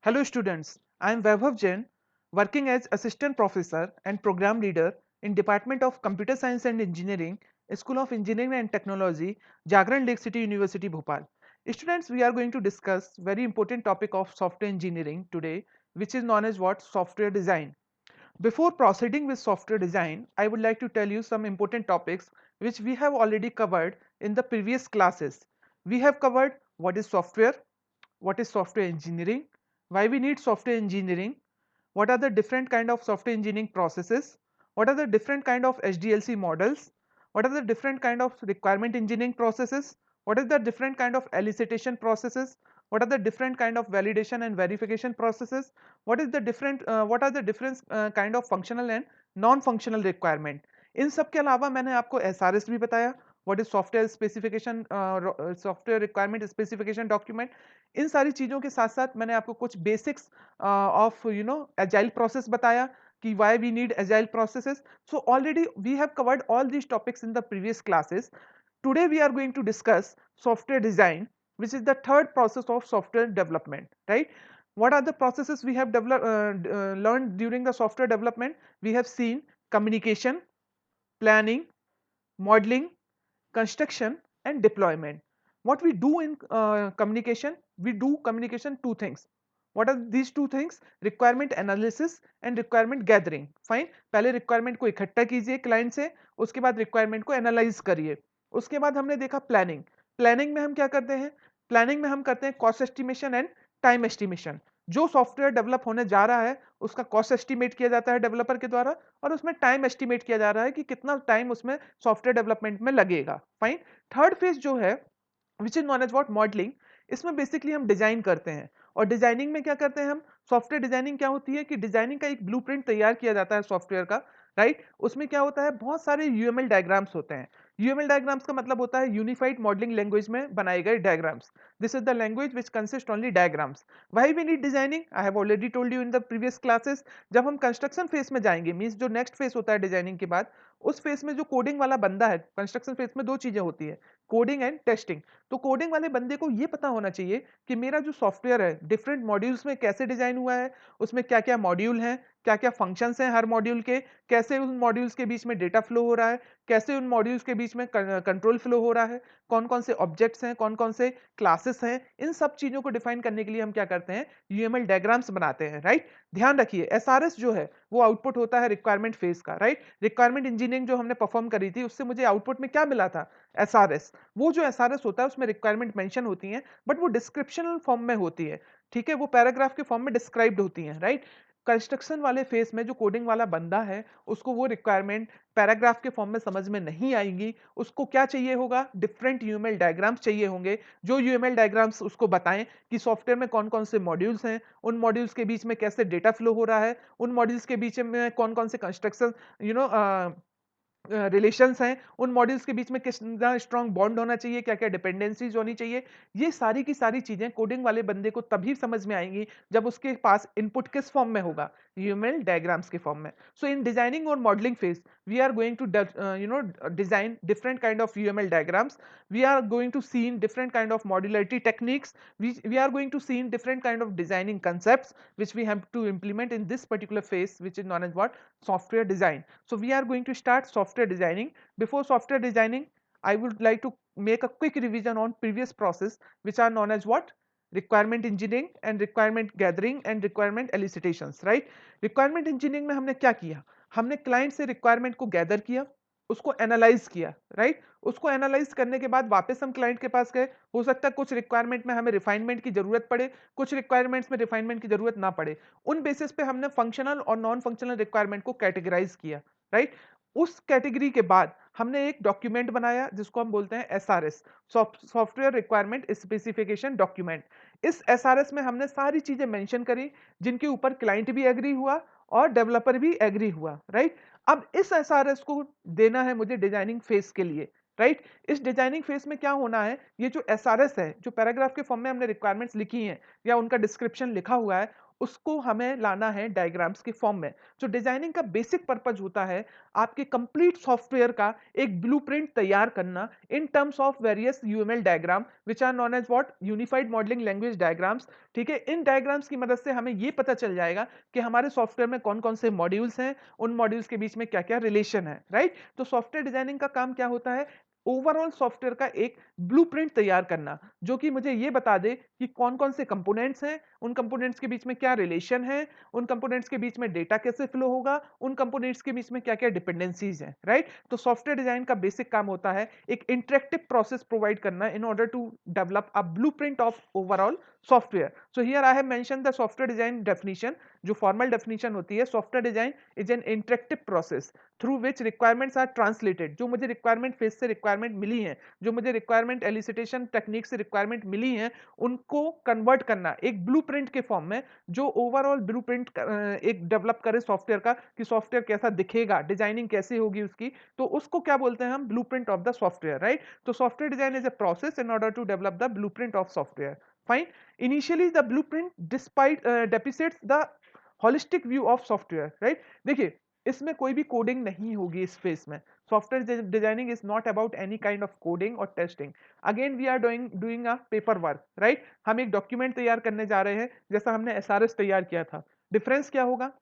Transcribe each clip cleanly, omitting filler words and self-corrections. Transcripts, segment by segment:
Hello students, I am Vaibhav Jain, working as Assistant Professor and Program Leader in Department of Computer Science and Engineering, School of Engineering and Technology, Jagran Lakecity University, Bhopal. Students, we are going to discuss very important topic of software engineering today, which is known as what? Software design. Before proceeding with software design, I would like to tell you some important topics which we have already covered in the previous classes. We have covered what is software engineering, why we need software engineering, what are the different kind of software engineering processes, what are the different kind of HDLC models, what are the different kind of requirement engineering processes, what is the different kind of elicitation processes, what are the different kind of validation and verification processes, what are the different kind of functional and non functional requirement. इन सब के अलावा मैंने आपको SRS भी बताया, what is software specification, software requirement specification document. इन सारी चीज़ों के साथ साथ मैंने आपको कुछ बेसिक्स ऑफ एजाइल प्रोसेस बताया कि why we need agile processes. So already we have covered all these topics in the previous classes. Today we are going to discuss software design, which is the third process of software development, right? What are the processes we have learned during the software development? We have seen communication, planning, modeling, construction and deployment. What we do in communication? We do communication two things. What are these two things? Requirement analysis and requirement gathering. Fine. पहले requirement को इकट्ठा कीजिए client से, उसके बाद requirement को analyze करिए. उसके बाद हमने देखा planning. Planning में हम क्या करते हैं? Planning में हम करते हैं cost estimation and time estimation. जो सॉफ्टवेयर डेवलप होने जा रहा है उसका कॉस्ट एस्टिमेट किया जाता है डेवलपर के द्वारा, और उसमें टाइम एस्टिमेट किया जा रहा है कि कितना टाइम उसमें सॉफ्टवेयर डेवलपमेंट में लगेगा. फाइन. थर्ड फेज जो है which is known as what? Modelling. इसमें बेसिकली हम डिजाइन करते हैं. और डिजाइनिंग में क्या करते हैं हम? सॉफ्टवेयर डिजाइनिंग क्या होती है कि डिजाइनिंग का एक ब्लूप्रिंट तैयार किया जाता है सॉफ्टवेयर का, राइट? उसमें क्या होता है? बहुत सारे यूएमएल डायग्राम्स होते हैं. यूएमएल डायग्राम्स का मतलब होता है यूनिफाइड मॉडलिंग लैंग्वेज में बनाए गए diagrams. This is the language which consist only diagrams. Why we need designing? I have already told you in the previous classes. जब हम कंस्ट्रक्शन फेज में जाएंगे, मींस जो नेक्स्ट फेज होता है डिजाइनिंग के बाद, उस फेज में जो कोडिंग वाला बंदा है, कंस्ट्रक्शन फेज में दो चीजें होती है, कोडिंग एंड टेस्टिंग. तो कोडिंग वाले बंदे को ये पता होना चाहिए कि मेरा जो सॉफ्टवेयर है डिफरेंट मॉड्यूल्स में कैसे डिजाइन हुआ है, उसमें क्या क्या मॉड्यूल हैं, क्या क्या फंक्शंस हैं हर मॉड्यूल के, कैसे उन मॉड्यूल्स के बीच में डेटा फ्लो हो रहा है, कैसे उन मॉड्यूल्स के बीच में कंट्रोल फ्लो हो रहा है, कौन कौन से ऑब्जेक्ट्स हैं, कौन कौन से क्लासेस हैं. इन सब चीजों को डिफाइन करने के लिए हम क्या करते हैं? यूएमएल डायग्राम्स बनाते हैं, राइट? ध्यान रखिए एसआरएस जो है वो आउटपुट होता है रिक्वायरमेंट फेज का, राइट? रिक्वायरमेंट इंजीनियरिंग जो हमने परफॉर्म करी थी उससे मुझे आउटपुट में क्या मिला था? एसआरएस. वो जो एसआरएस होता है उसमें रिक्वायरमेंट मेंशन होती है, बट वो डिस्क्रिप्शनल फॉर्म में होती है, ठीक है? वो पैराग्राफ के फॉर्म में डिस्क्राइब्ड होती है, राइट? कंस्ट्रक्शन वाले फेस में जो कोडिंग वाला बंदा है उसको वो रिक्वायरमेंट पैराग्राफ के फॉर्म में समझ में नहीं आएंगी. उसको क्या चाहिए होगा? डिफरेंट यूएमएल डायग्राम्स चाहिए होंगे, जो यूएमएल डायग्राम्स उसको बताएं कि सॉफ्टवेयर में कौन कौन से मॉड्यूल्स हैं, उन मॉड्यूल्स के बीच में कैसे डेटा फ्लो हो रहा है, उन मॉड्यूल्स के बीच में कौन कौन से कंस्ट्रक्शन यू नो रिलेशंस हैं, उन मॉड्यूल्स के बीच में कितना स्ट्रांग बॉन्ड होना चाहिए, क्या क्या डिपेंडेंसीज होनी चाहिए. ये सारी की सारी चीजें कोडिंग वाले बंदे को तभी समझ में आएंगी जब उसके पास इनपुट किस फॉर्म में होगा? यूएमएल डायग्राम्स के फॉर्म में. सो इन डिजाइनिंग और modelling phase we are going to design different kind of UML diagrams. We are going to see in different kind of modularity techniques. We are going to see in different kind of designing concepts which we have to implement in this particular phase, which is known as what? Software design. So we are going to start software designing. Before software designing, I would like to make a quick revision on previous process which are known as what? Requirement engineering and requirement gathering and requirement elicitations, right? Requirement engineering में हमने क्या किया? हमने client से requirement को gather किया, उसको analyse किया, राइट? उसको एनालाइज करने के बाद वापस हम क्लाइंट के पास गए. हो सकता है कुछ रिक्वायरमेंट में हमें रिफाइनमेंट की जरूरत पड़े, कुछ रिक्वायरमेंट्स में रिफाइनमेंट की जरूरत ना पड़े. उन बेसिस पे हमने फंक्शनल और नॉन फंक्शनल रिक्वायरमेंट को कैटेगराइज किया, राइट? उस कैटेगरी के बाद हमने एक डॉक्यूमेंट बनाया जिसको हम बोलते हैं SRS, software requirement specification document. इस एसआरएस में हमने सारी चीजें मेंशन करी जिनके ऊपर क्लाइंट भी एग्री हुआ और डेवलपर भी एग्री हुआ, राइट? अब इस एसआरएस को देना है मुझे डिजाइनिंग फेज के लिए, राइट? इस डिजाइनिंग फेज में क्या होना है? ये जो एसआरएस है, जो पैराग्राफ के फॉर्म में हमने रिक्वायरमेंट्स लिखी हैं या उनका डिस्क्रिप्शन लिखा हुआ है, उसको हमें लाना है डायग्राम्स के फॉर्म में। जो डिजाइनिंग का बेसिक पर्पज होता है, आपके कंप्लीट सॉफ्टवेयर का एक ब्लूप्रिंट तैयार करना in terms of various UML diagram which are known as what, unified modelling language diagrams. ठीक है, इन डायग्राम्स की मदद से हमें ये पता चल जाएगा कि हमारे सॉफ्टवेयर में कौन कौन से मॉड्यूल्स हैं, उन मॉड्यूल्स के बीच में क्या क्या रिलेशन है, राइट। तो सॉफ्टवेयर डिजाइनिंग का काम क्या होता है, ओवरऑल सॉफ्टवेयर का एक ब्लूप्रिंट तैयार करना, जो कि मुझे ये बता दे कि कौन कौन से कंपोनेंट्स हैं, उन कंपोनेंट्स के बीच में क्या रिलेशन है, उन कंपोनेंट्स के बीच में डेटा कैसे फ्लो होगा, उन कंपोनेंट्स के बीच में क्या क्या डिपेंडेंसीज हैं, राइट। तो सॉफ्टवेयर डिजाइन का बेसिक काम होता है एक इंटरेक्टिव प्रोसेस प्रोवाइड करना in order to develop a blueprint of overall software. So here I have mention the software design definition. जो फॉर्मल डेफिनेशन होती है, software design is an interactive process through which requirements are translated. जो मुझे requirement phase से requirement मिली है, जो मुझे रिक्वायरमेंट एलिसिटेशन टेक्निक से रिक्वायरमेंट मिली है, उनको कन्वर्ट करना एक ब्लूप्रिंट के फॉर्म में, जो ओवरऑल ब्लूप्रिंट एक डेवलप करे सॉफ्टवेयर का, कि सॉफ्टवेयर कैसा दिखेगा, डिजाइनिंग कैसी होगी उसकी, तो उसको क्या बोलते हैं हम, blueprint of the software, right. तो software design is a process in order to develop the blueprint of software. Fine. Initially the blueprint despite depicts the holistic view of software, right. देखिए, इसमें कोई भी कोडिंग नहीं होगी इस phase में। Software designing is not about any kind of coding और testing. Again we are doing a paper work, right. हम एक डॉक्यूमेंट तैयार करने जा रहे हैं, जैसा हमने एसआरएस तैयार किया था। डिफरेंस क्या होगा,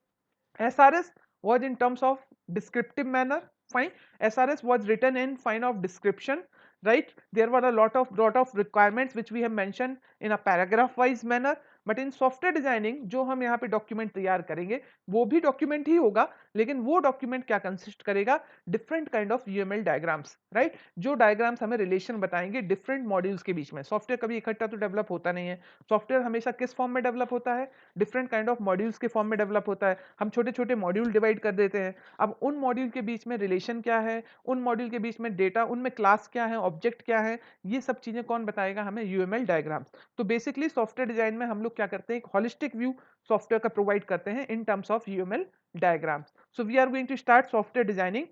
SRS was in terms of descriptive manner, fine. SRS was written in fine of description, right. There were a lot of requirements which we have mentioned in a paragraph wise manner. But in software designing जो हम यहाँ पे document तैयार करेंगे, वो भी document ही होगा, लेकिन वो डॉक्यूमेंट क्या कंसिस्ट करेगा, different kind of UML diagrams, right. जो डायग्राम्स हमें रिलेशन बताएंगे डिफरेंट मॉड्यूल्स के बीच में। सॉफ्टवेयर कभी इकट्ठा तो डेवलप होता नहीं है। सॉफ्टवेयर हमेशा किस फॉर्म में डेवलप होता है, डिफरेंट काइंड ऑफ मॉड्यूल्स के फॉर्म में डेवलप होता है। हम छोटे छोटे मॉड्यूल डिवाइड कर देते हैं। अब उन मॉड्यूल के बीच में रिलेशन क्या है, उन मॉड्यूल के बीच में डेटा, उनमें क्लास क्या है, ऑब्जेक्ट क्या है, ये सब चीजें कौन बताएगा हमें, यूएमएल डायग्राम्स। तो बेसिकली सॉफ्टवेयर डिजाइन में हम लोग क्या करते हैं, एक होलिस्टिक व्यू सॉफ्टवेयर का प्रोवाइड करते हैं in terms of UML diagrams. So we are going to start software designing.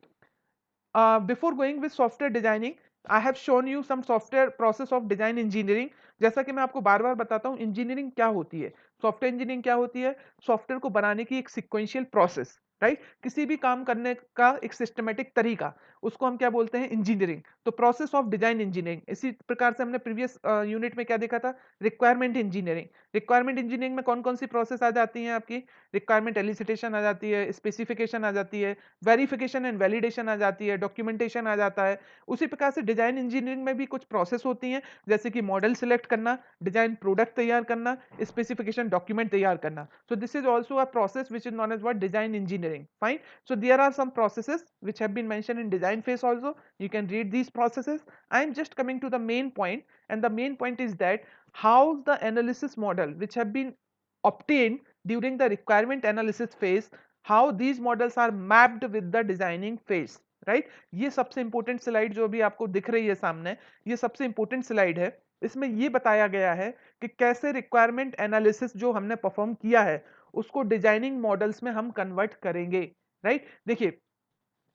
Before going with software designing, I have shown you some software process of design engineering. जैसा कि मैं आपको बार बार बताता हूँ, engineering क्या होती है, सॉफ्टवेयर इंजीनियरिंग क्या होती है, सॉफ्टवेयर को बनाने की एक सिक्वेंशियल प्रोसेस, राइट। किसी भी काम करने का एक सिस्टमेटिक तरीका, उसको हम क्या बोलते हैं, इंजीनियरिंग। तो प्रोसेस ऑफ डिजाइन इंजीनियरिंग, इसी प्रकार से हमने प्रीवियस यूनिट में क्या देखा था, रिक्वायरमेंट इंजीनियरिंग। रिक्वायरमेंट इंजीनियरिंग में कौन कौन सी प्रोसेस आ जाती हैं आपकी, रिक्वायरमेंट एलिसिटेशन आ जाती है, स्पेसिफिकेशन आ जाती है, वेरिफिकेशन एंड वैलिडेशन आ जाती है, डॉक्यूमेंटेशन आ जाता है। उसी प्रकार से डिजाइन इंजीनियरिंग में भी कुछ प्रोसेस होती हैं, जैसे कि मॉडल सिलेक्ट करना, डिजाइन प्रोडक्ट तैयार करना, स्पेसिफिकेशन डॉक्यूमेंट तैयार करना। So this is also a process which is known as what, design engineering, fine. So there are some processes which have been mentioned in design phase also. You can read these processes. I am just coming to the main point, and the main point is that how the analysis model which have been obtained during the requirement analysis phase, how these models are mapped with the designing phase, right. ये सबसे important slide जो भी आपको दिख रही है सामने, ये सबसे इंपॉर्टेंट स्लाइड है। इसमें ये बताया गया है कि कैसे रिक्वायरमेंट एनालिसिस जो हमने परफॉर्म किया है, उसको डिजाइनिंग मॉडल्स में हम कन्वर्ट करेंगे, राइट। देखिए,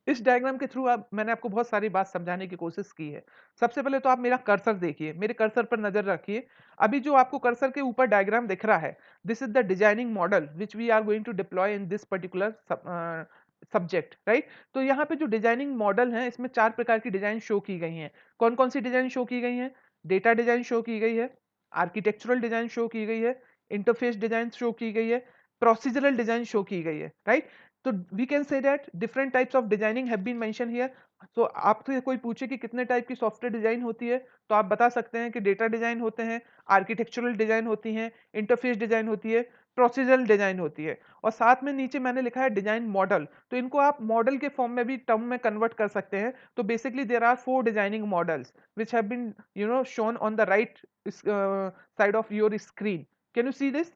इस डायग्राम के थ्रू आप, मैंने आपको बहुत सारी बात समझाने की कोशिश की है। सबसे पहले तो आप मेरा कर्सर देखिए, मेरे कर्सर पर नजर रखिए। अभी जो आपको कर्सर के ऊपर डायग्राम दिख रहा है, this is the designing model which we are going to deploy in this particular subject, right. तो यहाँ पे जो डिजाइनिंग मॉडल है, इसमें 4 प्रकार की डिजाइन शो की गई हैं। कौन कौन सी डिजाइन शो की गई हैं, डेटा डिजाइन शो की गई है, आर्किटेक्चरल डिजाइन शो की गई है, इंटरफेस डिजाइन शो की गई है, प्रोसीजरल डिजाइन शो की गई है, राइट। तो we can say that different types of designing have been mention here. तो आपसे कोई पूछे कि कितने टाइप की सॉफ्टवेयर डिजाइन होती है, तो आप बता सकते हैं कि डेटा डिजाइन होते हैं, आर्किटेक्चरल डिजाइन होती हैं, इंटरफेस डिजाइन होती है, प्रोसीजरल डिजाइन होती है, और साथ में नीचे मैंने लिखा है डिजाइन मॉडल। तो इनको आप मॉडल के फॉर्म में भी टर्म में कन्वर्ट कर सकते हैं। तो basically there are 4 designing models which have been shown on the right side of your screen. Can you see this?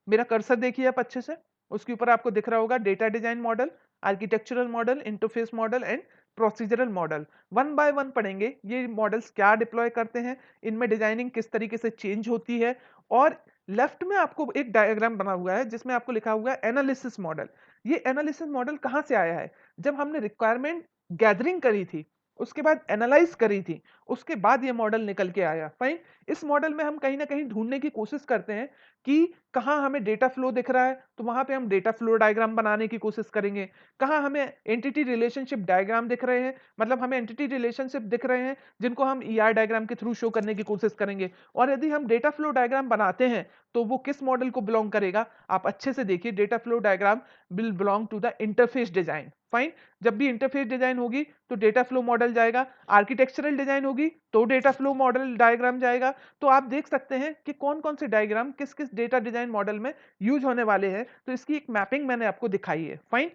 मेरा कर्सर देखिए आप अच्छे से, उसके ऊपर आपको दिख रहा होगा data design model, architectural model, interface model and procedural model. One by one पढ़ेंगे ये मॉडल्स क्या डिप्लॉय करते हैं, इनमें डिजाइनिंग किस तरीके से चेंज होती है। और लेफ्ट में आपको एक डायग्राम बना हुआ है जिसमें आपको लिखा हुआ है एनालिसिस मॉडल। ये एनालिसिस मॉडल कहाँ से आया है, जब हमने रिक्वायरमेंट गैदरिंग करी थी, उसके बाद एनालाइज करी थी, उसके बाद ये मॉडल निकल के आया। फाइन। इस मॉडल में हम कहीं ना कहीं ढूंढने की कोशिश करते हैं कि कहाँ हमें डेटा फ्लो दिख रहा है, तो वहां पे हम डेटा फ्लो डायग्राम बनाने की कोशिश करेंगे। कहाँ हमें एंटिटी रिलेशनशिप डायग्राम दिख रहे हैं, मतलब हमें एंटिटी रिलेशनशिप दिख रहे हैं जिनको हम ईआर डायग्राम के थ्रू शो करने की कोशिश करेंगे। और यदि हम डेटा फ्लो डायग्राम बनाते हैं तो वो किस मॉडल को बिलोंग करेगा, आप अच्छे से देखिए। Data flow diagram will belong to the interface design. Fine. जब भी इंटरफेस डिजाइन होगी तो डेटा फ्लो मॉडल जाएगा, आर्किटेक्चरल डिजाइन होगी तो डेटा फ्लो मॉडल डायग्राम जाएगा। तो आप देख सकते हैं कि कौन कौन से डायग्राम किस किस डेटा डिजाइन मॉडल में यूज होने वाले हैं। तो इसकी एक मैपिंग मैंने आपको दिखाई है। फाइन।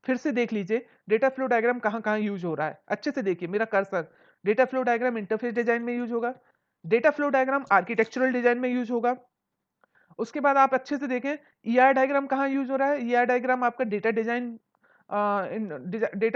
फिर से देख लीजिए डेटा फ्लो डायग्राम कहां कहां यूज हो रहा है, अच्छे से देखिए मेरा cursor. Data flow diagram interface design में यूज होगा, data flow diagram architectural design में यूज होगा। उसके बाद आप अच्छे से देखें ईआर डायग्राम कहाँ यूज हो रहा है। ईआर डायग्राम आपका डेटा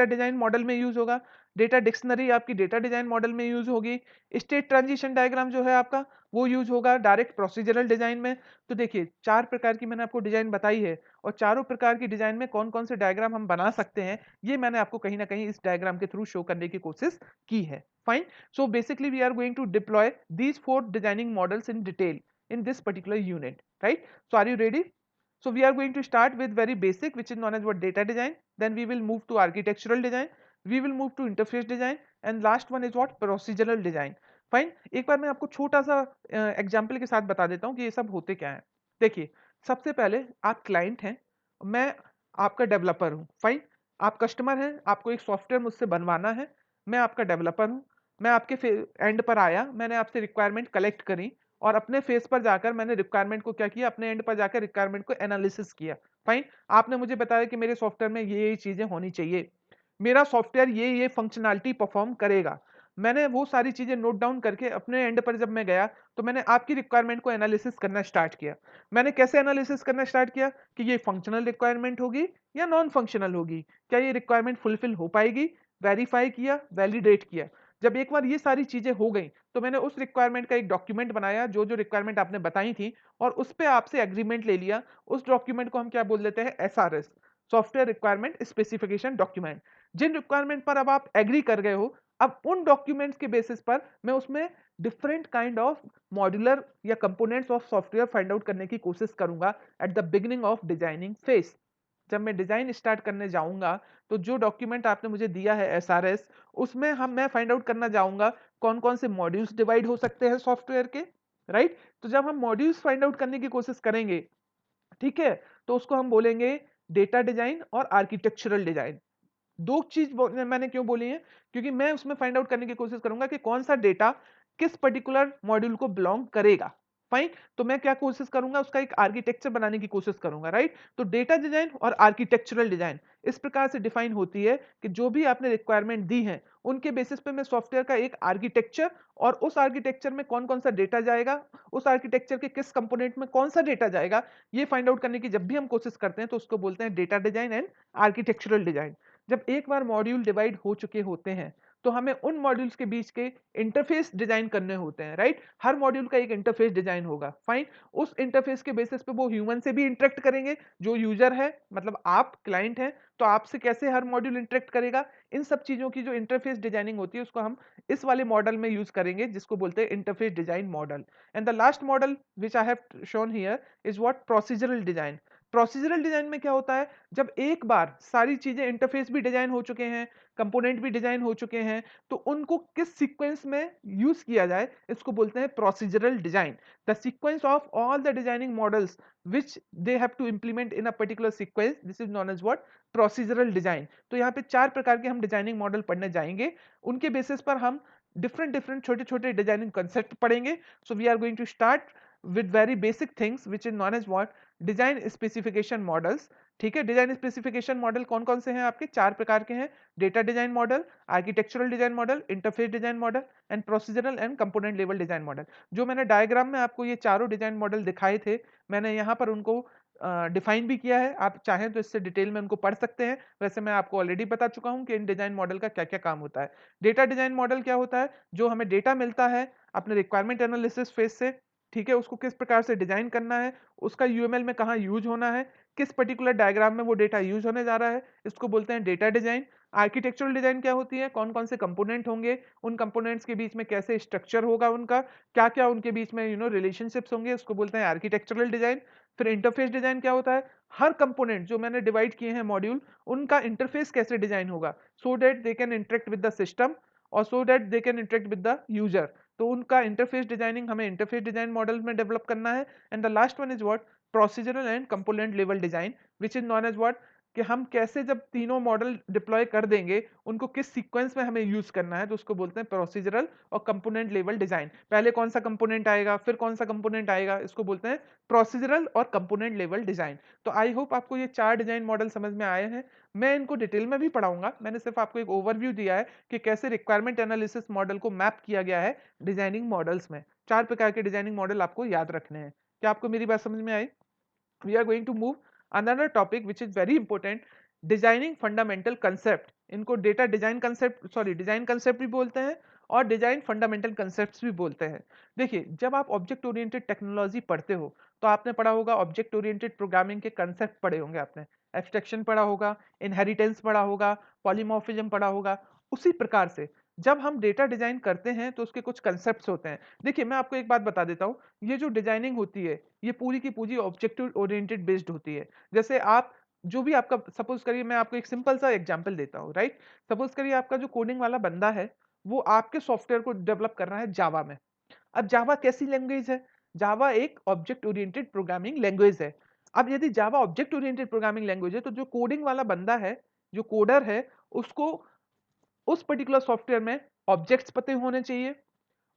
डिजाइन मॉडल में यूज होगा। डेटा डिक्शनरी आपकी डेटा डिजाइन मॉडल में यूज होगी। स्टेट ट्रांजिशन डायग्राम जो है आपका वो यूज होगा डायरेक्ट प्रोसीजरल डिजाइन में। तो देखिए 4 प्रकार की मैंने आपको डिजाइन बताई है, और चारों प्रकार की डिजाइन में कौन कौन से डायग्राम हम बना सकते हैं ये मैंने आपको कहीं ना कहीं इस डायग्राम के थ्रू शो करने की कोशिश की है। Fine. So basically we are going to deploy these 4 designing models in detail in this particular unit, right? So are you ready? So we are going to start with very basic, which is known as what data design. Then we will move to architectural design, we will move to interface design, and last one is what procedural design. Fine. एक बार मैं आपको छोटा सा example के साथ बता देता हूँ कि ये सब होते क्या है। देखिए सबसे पहले आप क्लाइंट हैं, मैं आपका डेवलपर हूँ। फाइन। आप कस्टमर हैं, आपको एक सॉफ्टवेयर मुझसे बनवाना है, मैं आपका डेवलपर हूँ। मैं आपके एंड पर आया, मैंने आपसे रिक्वायरमेंट कलेक्ट करी, और अपने फेस पर जाकर मैंने रिक्वायरमेंट को क्या किया, अपने एंड पर जाकर रिक्वायरमेंट को एनालिसिस किया। फाइन। आपने मुझे बताया कि मेरे सॉफ्टवेयर में ये चीजें होनी चाहिए, मेरा सॉफ्टवेयर ये फंक्शनैलिटी परफॉर्म करेगा। मैंने वो सारी चीजें नोट डाउन करके अपने एंड पर जब मैं गया तो मैंने आपकी रिक्वायरमेंट को एनालिसिस करना स्टार्ट किया। मैंने कैसे एनालिसिस करना स्टार्ट किया कि ये फंक्शनल रिक्वायरमेंट होगी या नॉन फंक्शनल होगी, क्या ये रिक्वायरमेंट फुलफिल हो पाएगी। वेरीफाई किया, वैलिडेट किया। जब एक बार ये सारी चीजें हो गई तो मैंने उस रिक्वायरमेंट का एक डॉक्यूमेंट बनाया, जो जो रिक्वायरमेंट आपने बताई थी, और उस पर आपसे एग्रीमेंट ले लिया। उस डॉक्यूमेंट को हम क्या बोल देते हैं, SRS, software requirement specification document. जिन रिक्वायरमेंट पर अब आप एग्री कर गए हो, अब उन डॉक्यूमेंट्स के बेसिस पर मैं उसमें डिफरेंट काइंड ऑफ मॉड्यूलर या components of software find out करने की कोशिश करूंगा at the beginning of designing phase. जब मैं डिजाइन स्टार्ट करने जाऊंगा तो जो डॉक्यूमेंट आपने मुझे दिया है एसआरएस, उसमें मैं फाइंड आउट करना चाहूंगा कौन कौन से मॉड्यूल्स डिवाइड हो सकते हैं सॉफ्टवेयर के। राइट। तो जब हम मॉड्यूल्स फाइंड आउट करने की कोशिश करेंगे, ठीक है, तो उसको हम बोलेंगे डेटा डिजाइन और आर्किटेक्चरल डिजाइन। दो चीज मैंने क्यों बोली है, क्योंकि मैं उसमें फाइंड आउट करने की कोशिश करूंगा कि कौन सा डेटा किस पर्टिकुलर मॉड्यूल को बिलोंग करेगा। फाइन। तो मैं क्या कोशिश करूंगा, उसका एक आर्किटेक्चर बनाने की कोशिश करूंगा। राइट। तो डेटा डिजाइन और आर्किटेक्चरल डिजाइन इस प्रकार से डिफाइन होती है कि जो भी आपने रिक्वायरमेंट दी है उनके बेसिस पे मैं सॉफ्टवेयर का एक आर्किटेक्चर, और उस आर्किटेक्चर में कौन कौन सा डेटा जाएगा, उस आर्किटेक्चर के किस कंपोनेंट में कौन सा डेटा जाएगा, ये फाइंड आउट करने की जब भी हम कोशिश करते हैं तो उसको बोलते हैं data design and architectural design. जब एक बार मॉड्यूल डिवाइड हो चुके होते हैं तो हमें उन मॉड्यूल्स के बीच के इंटरफेस डिजाइन करने होते हैं। राइट। हर मॉड्यूल का एक इंटरफेस डिजाइन होगा। फाइन। उस इंटरफेस के बेसिस पे वो ह्यूमन से भी इंटरेक्ट करेंगे, जो यूजर है, मतलब आप क्लाइंट हैं, तो आपसे कैसे हर मॉड्यूल इंटरेक्ट करेगा। इन सब चीजों की जो इंटरफेस डिजाइनिंग होती है उसको हम इस वाले मॉडल में यूज करेंगे, जिसको बोलते हैं interface design model. And the last model which I have shown here is what, procedural design. Procedural design में क्या होता है, जब एक बार सारी चीजें इंटरफेस भी डिजाइन हो चुके हैं, कंपोनेंट भी डिजाइन हो चुके हैं, तो उनको किस सीक्वेंस में यूज किया जाए, इसको बोलते हैं procedural design. The sequence of all the designing models which they have to implement in a particular sequence, this is known as what, procedural design। तो यहाँ पे 4 प्रकार के हम डिजाइनिंग मॉडल पढ़ने जाएंगे, उनके बेसिस पर हम डिफरेंट डिफरेंट छोटे छोटे डिजाइनिंग कंसेप्ट पढ़ेंगे। So we are going to start with very basic things which is known as what, design specification models. ठीक है, डिजाइन स्पेसिफिकेशन मॉडल कौन कौन से हैं आपके, 4 प्रकार के हैं। Data design model, architectural design model, interface design model and procedural and component level design model. जो मैंने डायग्राम में आपको ये चारों डिजाइन मॉडल दिखाए थे, मैंने यहाँ पर उनको डिफाइन भी किया है। आप चाहें तो इससे डिटेल में उनको पढ़ सकते हैं। वैसे मैं आपको ऑलरेडी बता चुका हूं कि इन डिजाइन मॉडल का क्या क्या काम होता है। डेटा डिजाइन मॉडल क्या होता है, जो हमें डेटा मिलता है अपने रिक्वायरमेंट एनालिसिस फेज से, ठीक है, उसको किस प्रकार से डिजाइन करना है, उसका यूएमएल में कहाँ यूज होना है, किस पर्टिकुलर डायग्राम में वो डेटा यूज होने जा रहा है, इसको बोलते हैं डेटा डिजाइन। आर्किटेक्चरल डिजाइन क्या होती है, कौन कौन से कंपोनेंट होंगे, उन कंपोनेंट्स के बीच में कैसे स्ट्रक्चर होगा उनका, क्या क्या उनके बीच में रिलेशनशिप्स होंगे, उसको बोलते हैं आर्किटेक्चरल डिजाइन। फिर इंटरफेस डिजाइन क्या होता है, हर कंपोनेंट जो मैंने डिवाइड किए हैं मॉड्यूल, उनका इंटरफेस कैसे डिजाइन होगा so that they can interact with the system और so that they can interact with the user. तो उनका इंटरफेस डिजाइनिंग हमें इंटरफेस डिजाइन मॉडल में डेवलप करना है। And the last one is what, procedural and component level design, which is known as what, कि हम कैसे जब तीनों मॉडल डिप्लॉय कर देंगे उनको किस सीक्वेंस में हमें यूज करना है, तो उसको बोलते हैं प्रोसीजरल और कंपोनेंट लेवल डिजाइन। पहले कौन सा कंपोनेंट आएगा, फिर कौन सा कंपोनेंट आएगा, इसको बोलते हैं प्रोसीजरल और कंपोनेंट लेवल डिजाइन। तो आई होप आपको ये 4 डिजाइन मॉडल समझ में आए हैं। मैं इनको डिटेल में भी पढ़ाऊंगा, मैंने सिर्फ आपको एक ओवरव्यू दिया है कि कैसे रिक्वायरमेंट एनालिसिस मॉडल को मैप किया गया है डिजाइनिंग मॉडल्स में। 4 प्रकार के डिजाइनिंग मॉडल आपको याद रखने हैं। क्या आपको मेरी बात समझ में आई? We are going to move another topic which is very important, designing fundamental concept. इनको data design concept, sorry design concept भी बोलते हैं और डिजाइन फंडामेंटल कंसेप्ट्स भी बोलते हैं। देखिए, जब आप ऑब्जेक्ट ओरिएंटेड टेक्नोलॉजी पढ़ते हो तो आपने पढ़ा होगा ऑब्जेक्ट ओरिएंटेड प्रोग्रामिंग के कंसेप्ट पढ़े होंगे आपने, एब्स्ट्रैक्शन पढ़ा होगा, इनहेरिटेंस पढ़ा होगा, पॉलीमॉर्फिज्म पढ़ा होगा। उसी प्रकार से जब हम डेटा डिजाइन करते हैं तो उसके कुछ कंसेप्ट्स होते हैं। देखिए, मैं आपको एक बात बता देता हूँ, ये जो डिजाइनिंग होती है ये पूरी की पूरी ऑब्जेक्टिव ओरिएंटेड बेस्ड होती है। जैसे आप जो भी आपका, सपोज करिए मैं आपको एक सिंपल सा एग्जांपल देता हूँ, राइट। सपोज करिए आपका जो कोडिंग वाला बंदा है वो आपके सॉफ्टवेयर को डेवलप कर रहा है जावा में। अब जावा कैसी लैंग्वेज है? जावा एक ऑब्जेक्ट ओरिएंटेड प्रोग्रामिंग लैंग्वेज है। अब यदि जावा ऑब्जेक्ट ओरिएंटेड प्रोग्रामिंग लैंग्वेज है तो जो कोडिंग वाला बंदा है, जो कोडर है, उसको उस पर्टिकुलर सॉफ्टवेयर में ऑब्जेक्ट्स पते होने चाहिए,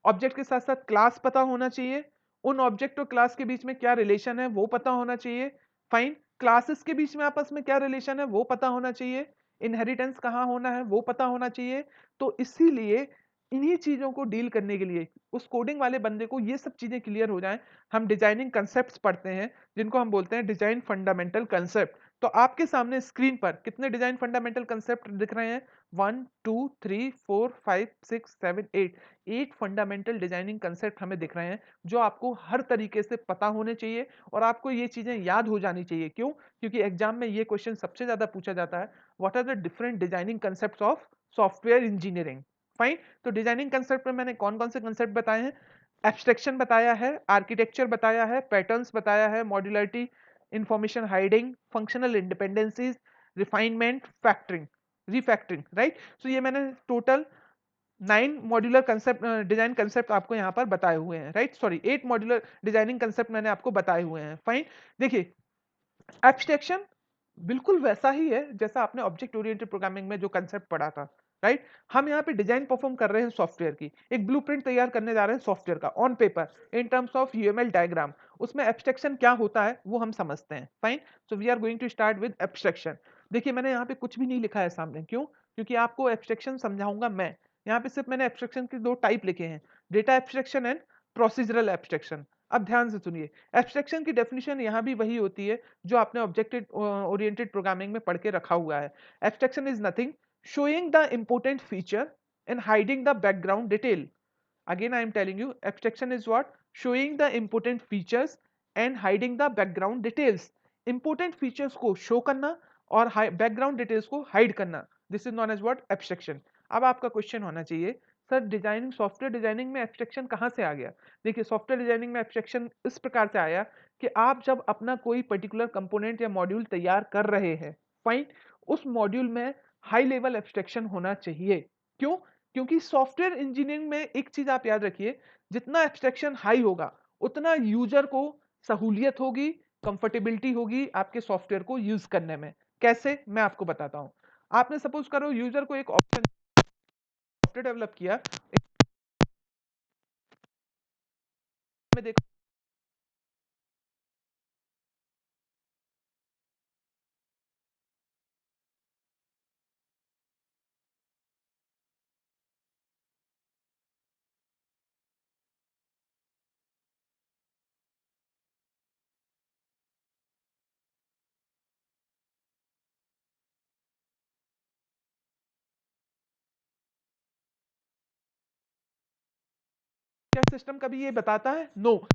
ऑब्जेक्ट के साथ साथ क्लास पता होना चाहिए, उन ऑब्जेक्ट और क्लास के बीच में क्या रिलेशन है वो पता होना चाहिए, फाइन, क्लासेस के बीच में आपस में क्या रिलेशन है वो पता होना चाहिए, इनहेरिटेंस कहाँ होना है वो पता होना चाहिए। तो इसीलिए इन्हीं चीजों को डील करने के लिए उस कोडिंग वाले बंदे को ये सब चीजें क्लियर हो जाएं, हम डिजाइनिंग कंसेप्ट्स पढ़ते हैं जिनको हम बोलते हैं डिजाइन फंडामेंटल कंसेप्ट। तो आपके सामने स्क्रीन पर कितने डिजाइन फंडामेंटल कंसेप्ट दिख रहे हैं? 1 2 3 4 5 6 7 8, 8 फंडामेंटल डिजाइनिंग कंसेप्ट हमें दिख रहे हैं जो आपको हर तरीके से पता होने चाहिए और आपको ये चीजें याद हो जानी चाहिए। क्यों? क्योंकि एग्जाम में ये क्वेश्चन सबसे ज्यादा पूछा जाता है, what are the different designing concepts of software engineering. Fine. तो डिजाइनिंग कंसेप्ट में मैंने कौन कौन से कंसेप्ट बताए हैं? एब्स्ट्रैक्शन बताया है, आर्किटेक्चर बताया है, पैटर्न्स बताया है, modularity, information hiding, functional independencies, refinement, factoring, refactoring, right. So ये मैंने total 9 modular concept, design concept आपको यहाँ पर बताए हुए हैं, right. Sorry, 8 modular designing concept मैंने आपको बताए हुए हैं। फाइन। देखिए, एब्स्ट्रैक्शन बिल्कुल वैसा ही है जैसा आपने ऑब्जेक्ट ओरिएंटेड प्रोग्रामिंग में जो कंसेप्ट पढ़ा था, राइट। हम यहाँ पे डिजाइन परफॉर्म कर रहे हैं सॉफ्टवेयर की, एक ब्लूप्रिंट तैयार करने जा रहे हैं सॉफ्टवेयर का on paper in terms of UML diagram. उसमें एब्स्ट्रैक्शन क्या होता है वो हम समझते हैं। Fine. So we are going to start with abstraction. देखिए, मैंने यहाँ पे कुछ भी नहीं लिखा है सामने, क्यों? क्योंकि आपको एब्स्ट्रैक्शन समझाऊंगा मैं। यहाँ पे सिर्फ मैंने एब्स्ट्रैक्शन के 2 टाइप लिखे हैं, data abstraction and procedural abstraction. अब ध्यान से सुनिए, एब्स्ट्रैक्शन की डेफिनेशन यहाँ भी वही होती है जो आपने ऑब्जेक्ट ओरिएंटेड प्रोग्रामिंग में पढ़ के रखा हुआ है। Abstraction is nothing showing the important feature and hiding the background detail. Again, I am telling you, abstraction is what? Showing the important features and hiding the background details. Important features को show करना और background details को hide करना, this is known as what? Abstraction. अब आपका question होना चाहिए, sir designing, software designing में एब्स्ट्रैक्शन कहाँ से आ गया? देखिए, सॉफ्टवेयर डिजाइनिंग में एब्स्ट्रैक्शन इस प्रकार से आया कि आप जब अपना कोई पर्टिकुलर कंपोनेंट या मॉड्यूल तैयार कर रहे हैं, फाइन, उस मॉड्यूल में हाई लेवल एब्स्ट्रैक्शन होना चाहिए। क्यों? क्योंकि सॉफ्टवेयर इंजीनियरिंग में एक चीज आप याद रखिए, जितना एब्स्ट्रैक्शन हाई होगा उतना यूजर को सहूलियत होगी, कंफर्टेबिलिटी होगी आपके सॉफ्टवेयर को यूज करने में। कैसे? मैं आपको बताता हूं। आपने सपोज करो यूजर को एक ऑप्शन सॉफ्टवेयर डेवलप किया, में देखो क्या सिस्टम कभी ये बताता है? नो।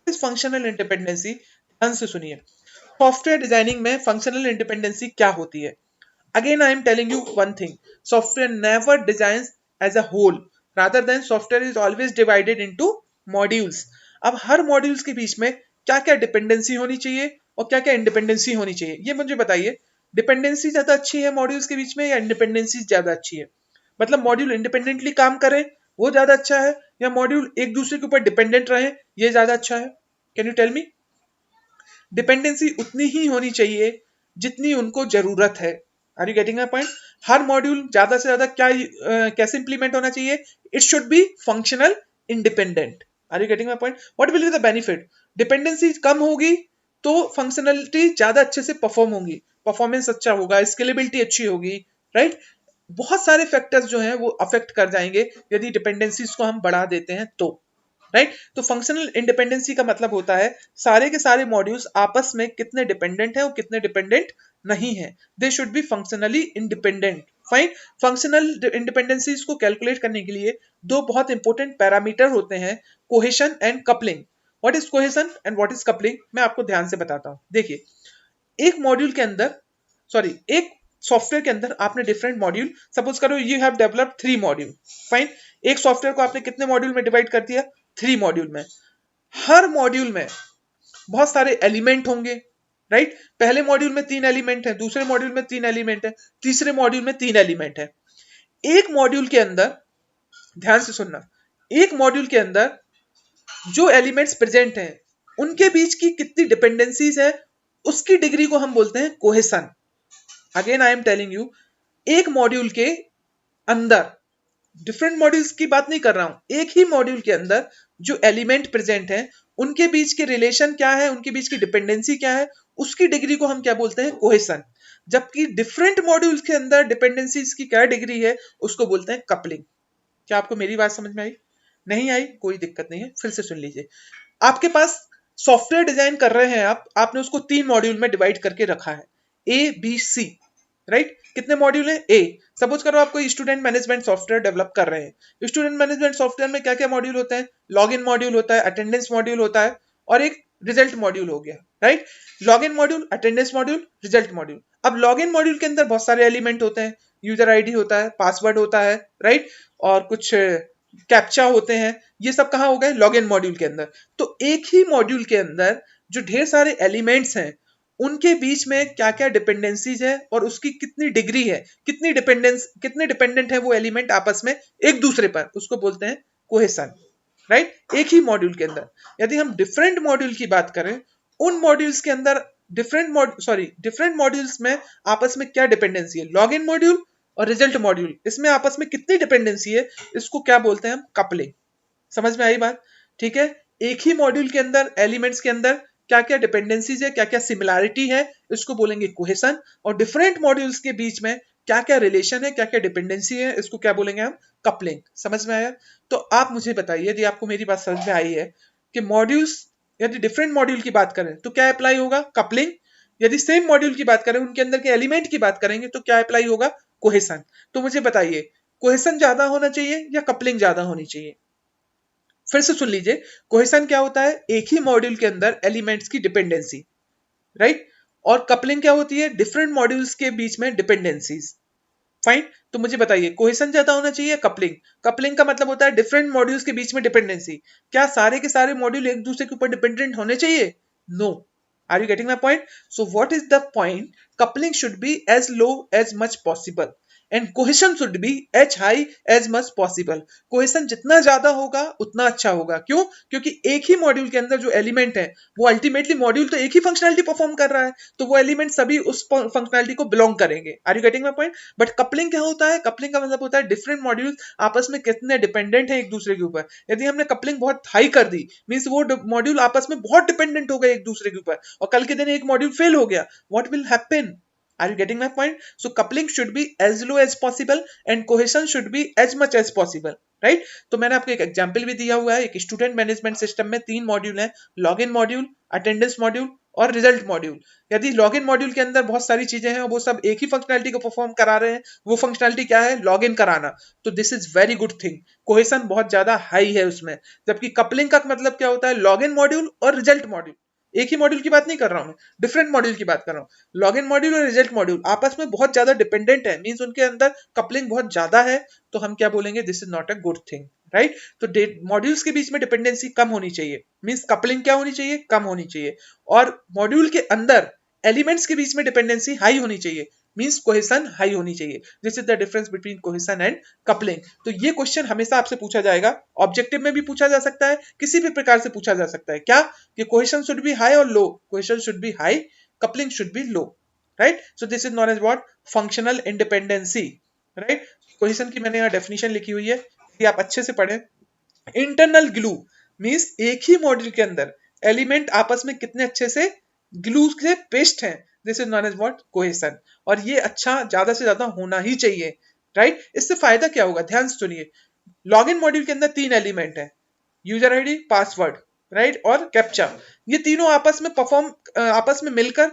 इस फंक्शनल इंडिपेंडेंसी, ध्यान से सुनिए, सॉफ्टवेयर डिजाइनिंग में फंक्शनल इंडिपेंडेंसी क्या होती है? Again, I am telling you one thing. Software never designs as a whole. Rather than software is always divided into modules. अब हर मॉड्यूल्स के बीच में क्या क्या डिपेंडेंसी होनी चाहिए और क्या क्या इंडिपेंडेंसी होनी चाहिए, ये मुझे बताइए। डिपेंडेंसी ज्यादा अच्छी है मॉड्यूल्स के बीच में या इंडिपेंडेंसी ज्यादा अच्छी है? मतलब मॉड्यूल इंडिपेंडेंटली काम करें वो ज्यादा अच्छा है या मॉड्यूल एक दूसरे के ऊपर डिपेंडेंट रहे ये ज्यादा अच्छा है? Can you tell me? Dependency उतनी ही होनी चाहिए जितनी उनको जरूरत है। Are you getting my point? हर मॉड्यूल ज्यादा से ज्यादा क्या कैसे इंप्लीमेंट होना चाहिए? It should be functional independent. Are you getting my point? What will be the benefit? Dependency कम होगी तो फंक्शनलिटी ज्यादा अच्छे से परफॉर्म होगी, परफॉर्मेंस अच्छा होगा, स्केलेबिलिटी अच्छी होगी, राइट? बहुत सारे फैक्टर्स जो हैं वो अफेक्ट कर जाएंगे यदि डिपेंडेंसीज को हम बढ़ा देते हैं तो, राइट? तो फंक्शनल इंडिपेंडेंसी का मतलब होता है सारे के सारे मॉड्यूल्स आपस में कितने डिपेंडेंट हैं और कितने डिपेंडेंट नहीं है। They should be functionally independent. Fine. Functional independencies को कैलकुलेट करने के लिए दो बहुत इंपॉर्टेंट पैरामीटर होते हैं, cohesion and coupling. What is cohesion and what is coupling, मैं आपको ध्यान से बताता हूं। देखिए, एक मॉड्यूल के अंदर, सॉरी, एक सॉफ्टवेयर के अंदर आपने डिफरेंट मॉड्यूल, सपोज करो you have developed 3 module. Fine. एक सॉफ्टवेयर को आपने कितने मॉड्यूल में डिवाइड कर दिया? 3 मॉड्यूल में। हर मॉड्यूल में बहुत सारे एलिमेंट होंगे, राइट? पहले मॉड्यूल में 3 एलिमेंट है, दूसरे मॉड्यूल में 3 एलिमेंट है, तीसरे मॉड्यूल में 3 एलिमेंट है। एक मॉड्यूल के अंदर, ध्यान से सुनना, एक मॉड्यूल के अंदर जो एलिमेंट्स प्रेजेंट हैं उनके बीच की कितनी डिपेंडेंसीज है उसकी डिग्री को हम बोलते हैं cohesion. Again I am telling you, एक मॉड्यूल के अंदर, डिफरेंट मॉड्यूल्स की बात नहीं कर रहा हूं, एक ही मॉड्यूल के अंदर जो एलिमेंट प्रेजेंट हैं उनके बीच के रिलेशन क्या है, उनके बीच की डिपेंडेंसी क्या है, उसकी डिग्री को हम क्या बोलते हैं? कोहेशन। जबकि डिफरेंट मॉड्यूल्स के अंदर डिपेंडेंसीज की क्या डिग्री है उसको बोलते हैं कपलिंग। क्या आपको मेरी बात समझ में आई? नहीं आई? कोई दिक्कत नहीं है, फिर से सुन लीजिए। आपके पास सॉफ्टवेयर डिजाइन कर रहे हैं आप, आपने उसको 3 मॉड्यूल में डिवाइड करके रखा है, ए बी सी, राइट? कितने मॉड्यूल है? ए। सपोज करो आप कोई स्टूडेंट मैनेजमेंट सॉफ्टवेयर डेवलप कर रहे हैं। स्टूडेंट मैनेजमेंट सॉफ्टवेयर में क्या क्या मॉड्यूल होते हैं? लॉग इन मॉड्यूल होता है, अटेंडेंस मॉड्यूल होता है और एक रिजल्ट मॉड्यूल हो गया, right? Log in module, attendance module, result module. अब लॉग इन मॉड्यूल के अंदर बहुत सारे एलिमेंट होते हैं, यूजर आईडी होता है, पासवर्ड होता है, राइट? और कुछ कैप्चा होते हैं, ये सब कहाँ हो गए? लॉग इन मॉड्यूल के अंदर। तो एक ही मॉड्यूल के अंदर जो ढेर सारे एलिमेंट्स हैं उनके बीच में क्या क्या डिपेंडेंसीज है और उसकी कितनी डिग्री है, कितनी कितने डिपेंडेंट है वो एलिमेंट आपस में एक दूसरे पर, उसको बोलते हैं कोहेशन, राइट? एक ही मॉड्यूल के अंदर। यदि हम डिफरेंट मॉड्यूल की बात करें, उन मॉड्यूल्स के अंदर डिफरेंट मॉड्यूल्स में आपस में क्या डिपेंडेंसी है, लॉग इन मॉड्यूल और रिजल्ट मॉड्यूल, इसमें आपस में कितनी डिपेंडेंसी है, इसको क्या बोलते हैं हम? कपलिंग। समझ में आई बात? ठीक है। एक ही मॉड्यूल के अंदर एलिमेंट्स के अंदर क्या क्या डिपेंडेंसीज है, क्या क्या सिमिलैरिटी है, इसको बोलेंगे कोहेशन। और डिफरेंट मॉड्यूल्स के बीच में क्या क्या रिलेशन है, क्या क्या डिपेंडेंसी है, इसको क्या बोलेंगे हम? कपलिंग। समझ में आया? तो आप मुझे बताइए, यदि आपको मेरी बात समझ में आई है कि मॉड्यूल्स, यदि डिफरेंट मॉड्यूल की बात करें तो क्या अप्लाई होगा? कपलिंग। यदि सेम मॉड्यूल की बात करें, उनके अंदर के एलिमेंट की बात करेंगे तो क्या अप्लाई होगा? कोहेशन। तो मुझे बताइए, कोहेशन ज्यादा होना चाहिए या कपलिंग ज्यादा होनी चाहिए? फिर से सुन लीजिए, कोहेशन क्या होता है? एक ही मॉड्यूल के अंदर एलिमेंट्स की डिपेंडेंसी, राइट? और कपलिंग क्या होती है? डिफरेंट मॉड्यूल्स के बीच में डिपेंडेंसीज। फाइन। तो मुझे बताइए, कोहेशन ज्यादा होना चाहिए या कपलिंग? कपलिंग का मतलब होता है डिफरेंट मॉड्यूल्स के बीच में डिपेंडेंसी। क्या सारे के सारे मॉड्यूल एक दूसरे के ऊपर डिपेंडेंट होने चाहिए? No. Are you getting my point? So what is the point? Coupling should be as low as much possible and cohesion should be as high as much possible. Cohesion जितना ज्यादा होगा उतना अच्छा होगा। क्यों? क्योंकि एक ही मॉड्यूल के अंदर जो एलिमेंट है वो अल्टीमेटली, मॉड्यूल तो एक ही फंक्शनलिटी परफॉर्म कर रहा है, तो वो एलिमेंट सभी उस फंक्शनलिटी को बिलोंग करेंगे। Are you getting my point? But coupling क्या होता है? कपलिंग का मतलब होता है डिफरेंट मॉड्यूल्स आपस में कितने डिपेंडेंट है एक दूसरे के ऊपर। यदि हमने कपलिंग बहुत हाई कर दी, मींस वो मॉड्यूल आपस में बहुत डिपेंडेंट हो गए एक दूसरे के ऊपर, और कल के दिन एक मॉड्यूल फेल हो गया, what will happen? Are you getting my point? So coupling should be as low as possible and cohesion should be as much as possible, right? तो मैंने आपको एक एग्जांपल भी दिया हुआ है। एक स्टूडेंट मैनेजमेंट सिस्टम में 3 मॉड्यूल हैं, लॉगिन मॉड्यूल, अटेंडेंस मॉड्यूल और रिजल्ट मॉड्यूल। यदि लॉगिन मॉड्यूल के अंदर बहुत सारी चीजें हैं और वो सब एक ही फंक्शनैलिटी को परफॉर्म करा रहे हैं, वो फंक्शनैलिटी क्या है, लॉगिन कराना, तो this is very good thing, cohesion बहुत ज्यादा हाई है उसमें। जबकि कपलिंग का मतलब क्या होता है, लॉगिन मॉड्यूल और रिजल्ट मॉड्यूल, एक ही मॉड्यूल की बात नहीं कर रहा हूं मैं, डिफरेंट मॉड्यूल की बात कर रहा हूं। लॉगिन मॉड्यूल और रिजल्ट मॉड्यूल आपस में बहुत ज्यादा डिपेंडेंट है, मींस उनके अंदर कपलिंग बहुत ज्यादा है, तो हम क्या बोलेंगे, this is not a good thing, right. तो मॉड्यूल्स के बीच में डिपेंडेंसी कम होनी चाहिए, मींस कपलिंग क्या होनी चाहिए, कम होनी चाहिए। और मॉड्यूल के अंदर एलिमेंट्स के बीच में डिपेंडेंसी हाई होनी चाहिए, मींस कोहेशन हाई होनी चाहिए। This is the difference between cohesion and coupling. तो ये क्वेश्चन हमेशा आपसे पूछा जाएगा, ऑब्जेक्टिव में भी पूछा जा सकता है, किसी भी प्रकार से पूछा जा सकता है, क्या कि कोहेशन शुड बी हाई और low, cohesion should be high, coupling should be low, right. So this is known as what, functional independency, right. Cohesion की मैंने यहाँ डेफिनेशन लिखी हुई है, यदि आप अच्छे से पढ़ें। इंटरनल ग्लू मींस एक ही मॉड्यूल के अंदर एलिमेंट आपस में कितने अच्छे से ग्लू से पेस्ट हैं, this is known as what, cohesion. और ये अच्छा ज्यादा से ज्यादा होना ही चाहिए, राइट। इससे फायदा क्या होगा, ध्यान से सुनिए। लॉगिन मॉड्यूल के अंदर 3 एलिमेंट है, यूजर आईडी, पासवर्ड, राइट, और कैप्चा। ये तीनों आपस में आपस में मिलकर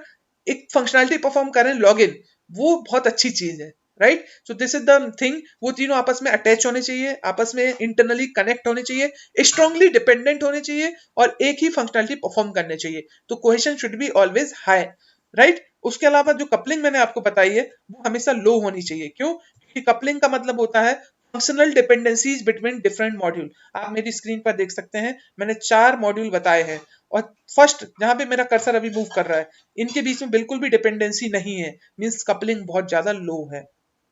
एक फंक्शनैलिटी परफॉर्म करें, लॉगिन, वो बहुत अच्छी चीज है, right. So this is the thing, वो तीनों आपस में अटैच होने चाहिए, आपस में इंटरनली कनेक्ट होने चाहिए, स्ट्रांगली डिपेंडेंट होने चाहिए, और एक ही फंक्शनैलिटी परफॉर्म करने चाहिए। तो cohesion should be always high, right. उसके अलावा जो कपलिंग मैंने आपको बताई है वो हमेशा लो होनी चाहिए, क्यों, क्योंकि कपलिंग का मतलब होता है functional dependencies between different module. आप मेरी स्क्रीन पर देख सकते हैं, मैंने 4 मॉड्यूल बताए हैं, और फर्स्ट जहां पे मेरा कर्सर अभी मूव कर रहा है, इनके बीच में बिल्कुल भी डिपेंडेंसी नहीं है, मींस कपलिंग बहुत ज्यादा लो है।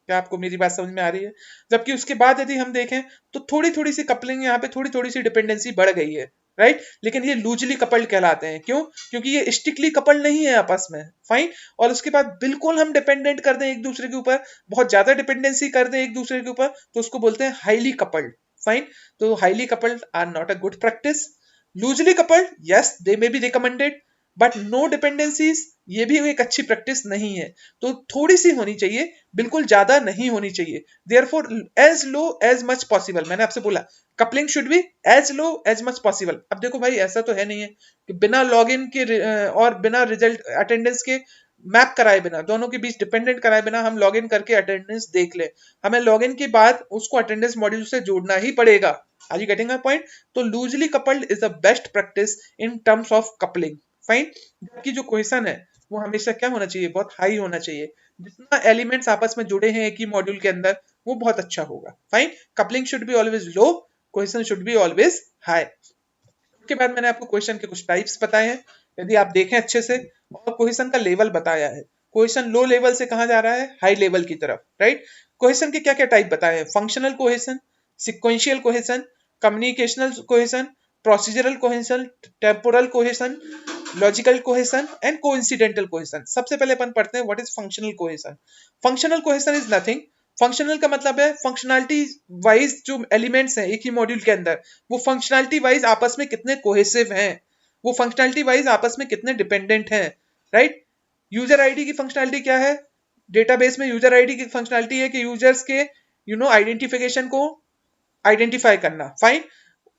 क्या आपको मेरी बात समझ में आ रही है? जबकि उसके बाद यदि हम देखें तो थोड़ी थोड़ी सी कपलिंग, यहाँ पे थोड़ी थोड़ी सी डिपेंडेंसी बढ़ गई है, राइट। लेकिन ये लूजली कपल्ड कहलाते हैं, क्यों, क्योंकि ये स्टिकली कपल्ड नहीं है आपस में, फाइन। और उसके बाद बिल्कुल हम डिपेंडेंट कर दें एक दूसरे के ऊपर, बहुत ज्यादा डिपेंडेंसी कर दें एक दूसरे के ऊपर, तो उसको बोलते हैं हाईली कपल्ड, फाइन। तो highly coupled are not a good practice. Loosely coupled, yes, they may be recommended, but no dependencies, ये भी एक अच्छी प्रैक्टिस नहीं है। तो थोड़ी सी होनी चाहिए, बिल्कुल ज्यादा नहीं होनी चाहिए। Therefore as low as much possible, मैंने आपसे बोला coupling should be as low as much possible. अब देखो भाई, ऐसा तो है नहीं है कि बिना लॉगिन के और बिना रिजल्ट अटेंडेंस के मैप कराए बिना, दोनों के बीच डिपेंडेंट कराए बिना हम लॉगिन करके अटेंडेंस देख ले। हमें लॉगिन के बाद उसको अटेंडेंस मॉड्यूल से जोड़ना ही पड़ेगा। Are you getting my point? तो loosely coupled is the best practice in terms of coupling, fine. जबकि जो क्वेश्चन है वो हमेशा क्या होना चाहिए, बहुत हाई होना चाहिए। जितना एलिमेंट्स आपस में जुड़े हैं एक ही मॉड्यूल के अंदर, वो बहुत अच्छा होगा, fine. Coupling should be always low, question should be always high. उसके बाद मैंने आपको क्वेश्चन के कुछ टाइप्स बताए हैं, यदि आप देखें अच्छे से, और क्वेश्चन का लेवल बताया है। क्वेश्चन लो लेवल से कहां जा रहा है, हाई लेवल की तरफ, राइट। क्वेश्चन के क्या क्या टाइप बताए हैं, functional cohesion, sequential cohesion, communicational cohesion, procedural cohesion, temporal cohesion, logical cohesion and coincidental cohesion. सबसे पहले अपन पढ़ते हैं what is functional cohesion. Functional cohesion is nothing, functional का मतलब है फंक्शनैलिटी वाइज जो एलिमेंट्स हैं एक ही मॉड्यूल के अंदर, वो फंक्शनैलिटी वाइज आपस में कितने कोहेसिव हैं, वो फंक्शनैलिटी वाइज आपस में कितने डिपेंडेंट हैं, राइट। यूजर आईडी की फंक्शनैलिटी क्या है, डेटाबेस में यूजर आईडी की फंक्शनैलिटी है कि यूजर्स के आइडेंटिफिकेशन को आइडेंटिफाई करना, फाइन।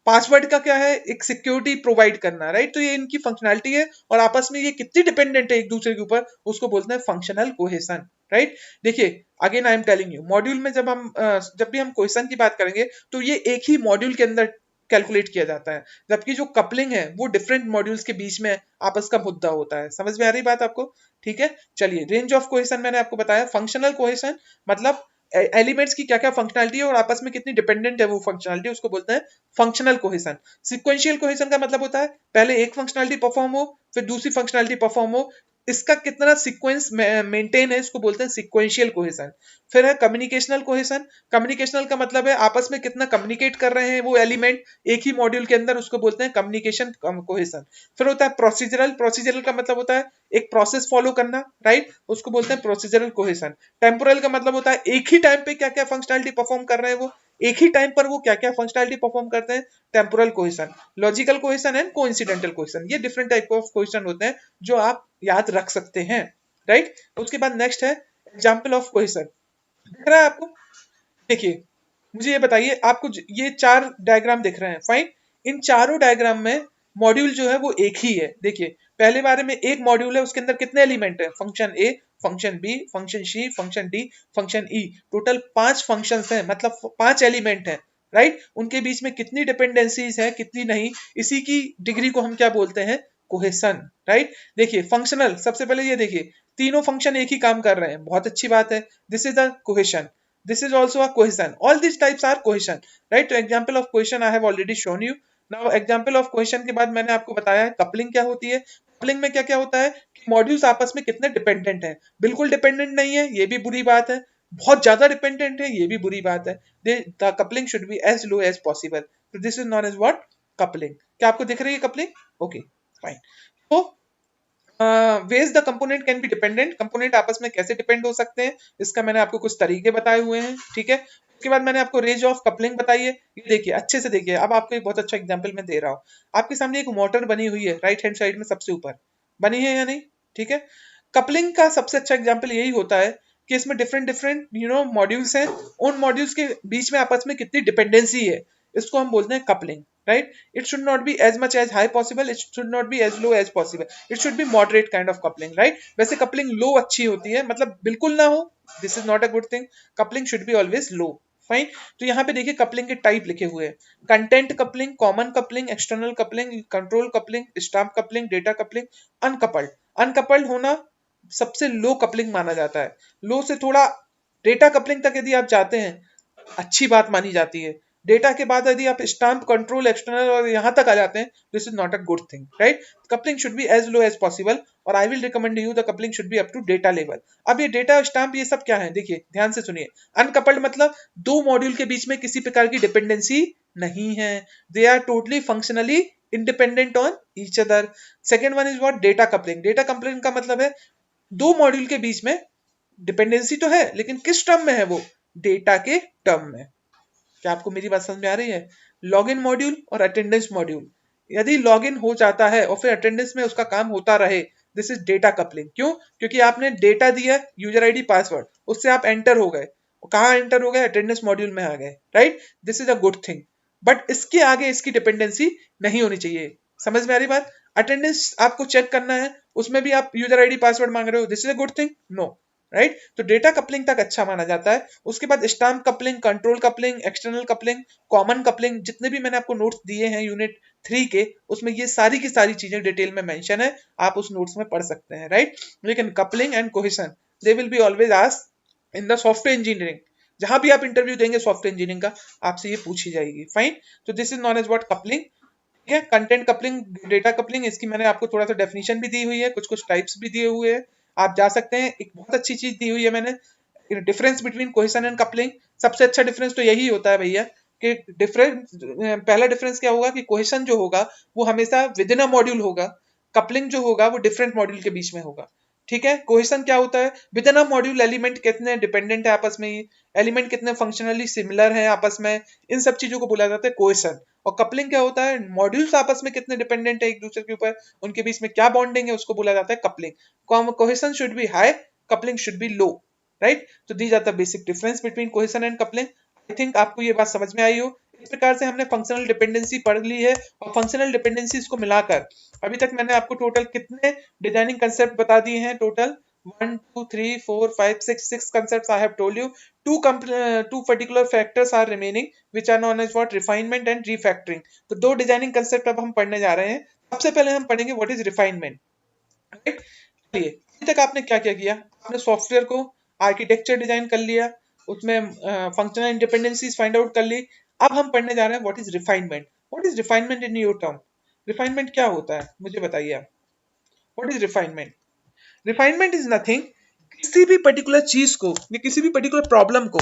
पासवर्ड का क्या है, एक सिक्योरिटी प्रोवाइड करना, राइट। तो ये इनकी फंक्शनैलिटी है, और आपस में ये कितनी डिपेंडेंट है एक दूसरे के ऊपर, उसको बोलते हैं फंक्शनल कोहेशन, राइट। देखिए again I am telling you, module में जब भी हम कोहेशन की बात करेंगे तो ये एक ही मॉड्यूल के अंदर कैलकुलेट किया जाता है, जबकि जो कपलिंग है वो डिफरेंट मॉड्यूल्स के बीच में आपस का मुद्दा होता है। समझ में आ रही बात आपको? ठीक है, चलिए। रेंज ऑफ कोहेशन मैंने आपको बताया। फंक्शनल कोहेशन मतलब एलिमेंट्स की क्या क्या फंक्शनैलिटी है और आपस में कितनी डिपेंडेंट है वो फंक्शनैलिटी, उसको बोलते हैं फंक्शनल कोहेशन। सिक्वेंशियल कोहेशन का मतलब होता है पहले एक फंक्शनैलिटी परफॉर्म हो, फिर दूसरी फंक्शनैलिटी परफॉर्म हो, इसका कितना सीक्वेंस मेंटेन है, इसको बोलते हैं सिक्वेंशियल कोहेशन। फिर है कम्युनिकेशनल कोहेशन। कम्युनिकेशनल का मतलब है आपस में कितना कम्युनिकेट कर रहे हैं वो एलिमेंट एक ही मॉड्यूल के अंदर, उसको बोलते हैं कम्युनिकेशन कोहेशन। फिर होता है प्रोसीजरल। प्रोसीजरल का मतलब होता है एक प्रोसेस फॉलो करना, राइट, उसको बोलते हैं प्रोसीजरल कोहेशन। टेम्पोरल का मतलब होता है एक ही टाइम पे क्या क्या फंक्शनैलिटी परफॉर्म कर रहे हैं वो, एक ही टाइम पर वो क्या क्या फंक्शनैलिटी परफॉर्म करते हैं, temporal cohesion. Logical cohesion and coincidental cohesion, ये डिफरेंट टाइप ऑफ कोहेशन होते हैं जो आप याद रख सकते हैं, राइट। उसके बाद नेक्स्ट है एग्जांपल ऑफ कोहेशन। दिख रहा है आपको? देखिए, मुझे ये बताइए, आपको ये 4 डायग्राम दिख रहे हैं, फाइन। इन चारों डायग्राम में मॉड्यूल जो है वो एक ही है। देखिए पहले बारे में एक मॉड्यूल है, उसके अंदर कितने एलिमेंट है, फंक्शन ए, फंक्शन बी, फंक्शन सी, फंक्शन डी, फंक्शन ई, टोटल 5 फंक्शंस हैं, मतलब 5 एलिमेंट हैं, राइट। उनके बीच में कितनी डिपेंडेंसीज है कितनी नहीं, इसी की डिग्री को हम क्या बोलते हैं, कोहेसन, राइट। देखिए फंक्शनल, सबसे पहले ये देखिए तीनों फंक्शन एक ही काम कर रहे हैं, बहुत अच्छी बात है, this is the cohesion, this is also a cohesion, all this types are cohesion, right. तो example of cohesion I have already shown you. Now example of question के बाद मैंने आपको बताया है कपलिंग क्या होती है। कपलिंग में क्या क्या होता है कि मॉड्यूल्स आपस में कितने डिपेंडेंट हैं, बिल्कुल डिपेंडेंट नहीं है ये भी बुरी बात है, बहुत ज्यादा डिपेंडेंट है ये भी बुरी बात है। The coupling should be as low as possible, तो this is known as what, coupling. क्या आपको दिख रही है कपलिंग, ओके फाइन। तो ways the component can be dependent, component आपस में कैसे डिपेंड हो सकते हैं, इसका मैंने आपको कुछ तरीके बताए हुए हैं, ठीक है। उसके बाद मैंने आपको रेंज ऑफ कपलिंग बताई है, ये देखिए अच्छे से देखिए। अब आपको एक बहुत अच्छा एग्जांपल मैं दे रहा हूँ, आपके सामने एक मोटर बनी हुई है राइट हैंड साइड में सबसे ऊपर, बनी है या नहीं, ठीक है। कपलिंग का सबसे अच्छा एग्जांपल यही होता है कि इसमें डिफरेंट डिफरेंट मॉड्यूल्स हैं, उन मॉड्यूल्स के बीच में आपस में कितनी डिपेंडेंसी है, इसको हम बोलते हैं coupling, right? It should not be as much as high possible, it should not be as low as possible, it should be moderate kind of coupling, right? वैसे coupling low अच्छी होती है, मतलब बिल्कुल ना हो, this is not a good thing, coupling should be always low, fine. तो यहाँ पे देखिए कपलिंग के टाइप लिखे हुए हैं, content coupling, common coupling, external coupling, control coupling, stamp coupling, data coupling, uncoupled. Uncoupled होना सबसे लो कपलिंग माना जाता है, लो से थोड़ा डेटा कपलिंग तक यदि आप जाते हैं अच्छी बात मानी जाती है, डेटा के बाद यदि आप स्टाम्प, कंट्रोल, एक्सटर्नल और यहां तक आ जाते हैं, this is not a good thing, right. Coupling should be as low as possible, और I will recommend you the coupling should be up to data level. अब ये डेटा, स्टाम्प, ये सब क्या है, देखिए ध्यान से सुनिए। अनकपल्ड मतलब दो मॉड्यूल के बीच में किसी प्रकार की डिपेंडेंसी नहीं है, they are totally functionally independent on each other. Second one is what, data coupling. Data coupling का मतलब है दो मॉड्यूल के बीच में डिपेंडेंसी तो है, लेकिन किस टर्म में है, वो डेटा के टर्म में। क्या आपको मेरी बात समझ में आ रही है? लॉगिन मॉड्यूल और अटेंडेंस मॉड्यूल, यदि लॉगिन हो जाता है और फिर अटेंडेंस में उसका काम होता रहे, दिस इज डेटा कपलिंग। क्यों? क्योंकि आपने डेटा दिया, यूजर आईडी पासवर्ड, उससे आप एंटर हो गए, कहाँ एंटर हो गए, अटेंडेंस मॉड्यूल में आ गए, right. This is a good thing, but इसके आगे इसकी डिपेंडेंसी नहीं होनी चाहिए। समझ में आ रही बात? अटेंडेंस आपको चेक करना है, उसमें भी आप यूजर आईडी पासवर्ड मांग रहे हो, this is a good thing, no, right. तो डेटा कपलिंग तक अच्छा माना जाता है। उसके बाद stamp coupling, control coupling, external coupling, common coupling, जितने भी मैंने आपको नोट्स दिए हैं यूनिट 3 के, उसमें ये सारी की सारी चीजें डिटेल में मेंशन है, आप उस नोट्स में पढ़ सकते हैं, राइट। लेकिन coupling and cohesion they will be always asked in the software engineering, जहां भी आप इंटरव्यू देंगे सॉफ्टवेयर इंजीनियरिंग का, आपसे ये पूछी जाएगी, फाइन। तो this is known as what, coupling, ठीक है। कंटेंट कपलिंग, डेटा कपलिंग, इसकी मैंने आपको थोड़ा सा डेफिनेशन भी दी हुई है, कुछ कुछ टाइप्स भी दिए हुए हैं, आप जा सकते हैं। एक बहुत अच्छी चीज दी हुई है मैंने, difference between cohesion and coupling. सबसे अच्छा डिफरेंस तो यही होता है भैया कि डिफरेंस, पहला डिफरेंस क्या होगा कि कोहेशन जो होगा वो हमेशा विद इन अ मॉड्यूल होगा, कपलिंग जो होगा वो डिफरेंट मॉड्यूल के बीच में होगा, ठीक है। कोहेशन क्या होता है, with in a module element कितने डिपेंडेंट है आपस में, एलिमेंट कितने फंक्शनली सिमिलर है आपस में, इन सब चीजों को बोला जाता है कोहेशन। और कपलिंग क्या होता है, मॉड्यूल्स आपस में कितने डिपेंडेंट है एक दूसरे के ऊपर, उनके बीच में क्या बॉन्डिंग है, उसको बोला जाता है coupling. Cohesion should be high, coupling should be low, right. तो these are the basic difference between cohesion and coupling. I think आपको ये बात समझ में आई हो। इस प्रकार से हमने फंक्शनल डिपेंडेंसी पढ़ ली है, और फंक्शनल डिपेंडेंसीज को मिलाकर अभी तक मैंने आपको टोटल कितने डिजाइनिंग कंसेप्ट बता दिए हैं, total 1 2 3 4 5 6 concepts I have told you. Two particular factors are remaining, which are known as what, refinement and refactoring. तो दो डिजाइनिंग कंसेप्ट अब हम पढ़ने जा रहे हैं। सबसे पहले हम पढ़ेंगे व्हाट इज रिफाइनमेंट, राइट। चलिए, अभी तक आपने क्या क्या किया, आपने सॉफ्टवेयर को आर्किटेक्चर डिजाइन कर लिया, उसमें फंक्शनल इंडिपेंडेंसीज फाइंड आउट कर ली। अब हम पढ़ने जा रहे हैं what is refinement. What is refinement in your term, refinement क्या होता है मुझे बताइए आप, what is refinement? Refinement is nothing, किसी भी पर्टिकुलर चीज को या किसी भी पर्टिकुलर प्रॉब्लम को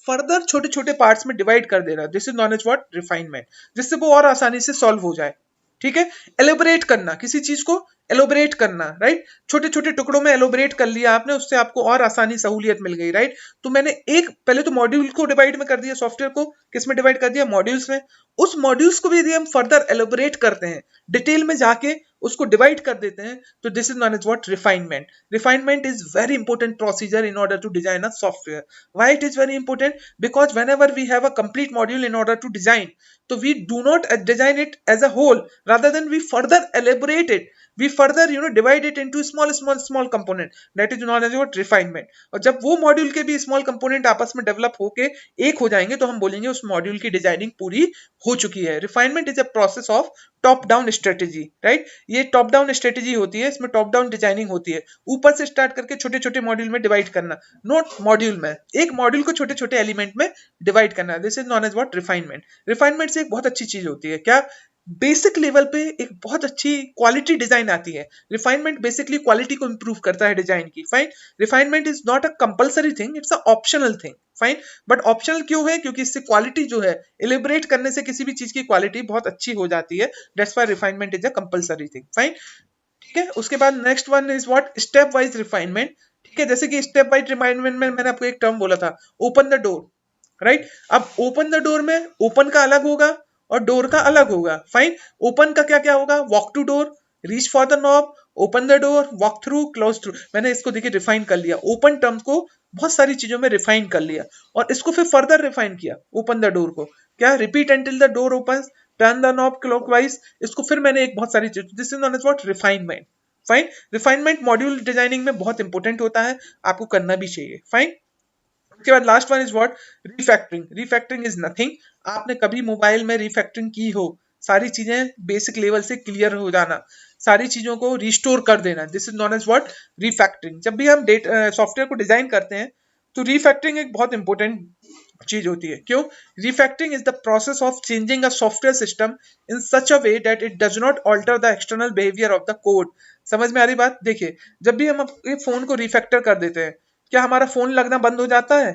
फर्दर छोटे छोटे पार्ट्स में डिवाइड कर देना, this is known as what, refinement, जिससे वो और आसानी से सॉल्व हो जाए, ठीक है। एलिबरेट करना, किसी चीज को एलोबरेट करना, राइट, छोटे छोटे टुकड़ों में एलोबरेट कर लिया आपने, उससे आपको और आसानी सहूलियत मिल गई, राइट। तो मैंने एक पहले तो मॉड्यूल को डिवाइड में कर दिया, सॉफ्टवेयर को किस में डिवाइड कर दिया, मॉड्यूल्स में। उस मॉड्यूल्स को भी यदि हम फर्दर एलोबरेट करते हैं, डिटेल में जाके उसको डिवाइड कर देते हैं, तो this is known as what, refinement. Refinement is very important procedure in order to design a software. Why it is very important? Because whenever we have a complete module in order to design, so we do not design it as a whole, rather than we further elaborate it, we further divide it into small component, that is known as what, refinement। और जब वो module के भी small component आपस में develop होके एक हो जाएंगे, तो हम बोलेंगे उस मॉड्यूल की डिजाइनिंग पूरी हो चुकी है। Refinement is a process of top down strategy, right. ये टॉप डाउन स्ट्रेटेजी होती है, इसमें टॉप डाउन डिजाइनिंग होती है, ऊपर से स्टार्ट करके छोटे छोटे मॉड्यूल में डिवाइड करना, नोट मॉड्यूल में, एक मॉड्यूल को छोटे छोटे एलिमेंट में डिवाइड करना, this is known as what, refinement. रिफाइनमेंट से एक बहुत अच्छी चीज होती है क्या, बेसिक लेवल पे एक बहुत अच्छी क्वालिटी डिजाइन आती है। रिफाइनमेंट बेसिकली क्वालिटी को इंप्रूव करता है डिजाइन की, fine. Refinement is not a compulsory thing, it's a optional thing, fine. But optional क्यों है? क्योंकि इससे क्वालिटी जो है, एलिब्रेट करने से किसी भी चीज की क्वालिटी बहुत अच्छी हो जाती है, that's why refinement is a compulsory thing, fine. ठीक है, उसके बाद next one is what, step wise refinement. ठीक है, जैसे कि स्टेप वाइज रिफाइनमेंट में मैंने आपको एक टर्म बोला था, ओपन द डोर, राइट। अब ओपन द डोर में ओपन का अलग होगा और डोर का अलग होगा, फाइन। ओपन का क्या क्या होगा, walk to door, reach for the knob, open the door, walk through, close through. मैंने इसको देखिए रिफाइन कर लिया, ओपन टर्म को बहुत सारी चीजों में रिफाइन कर लिया, और इसको फिर फर्दर रिफाइन किया, ओपन द डोर को क्या, repeat until the door open, turn the knob clockwise, इसको फिर मैंने एक बहुत सारी चीज, this is known as what, refinement, fine. Refinement module designing में बहुत इंपॉर्टेंट होता है, आपको करना भी चाहिए, फाइन। उसके बाद last one is what, refactoring. Refactoring is nothing, आपने कभी मोबाइल में रिफैक्टरिंग की हो, सारी चीजें बेसिक लेवल से क्लियर हो जाना, सारी चीजों को रिस्टोर कर देना, this is known as what, refactoring. जब भी हम सॉफ्टवेयर को डिजाइन करते हैं, तो रिफैक्टरिंग एक बहुत इंपॉर्टेंट चीज होती है। क्यों? Refactoring is the process of changing a software system in such a way that it does not alter the external behaviour of the code. समझ में आ रही बात? देखिए, जब भी हम अपने फोन को रिफैक्टर कर देते हैं, क्या हमारा फोन लगना बंद हो जाता है?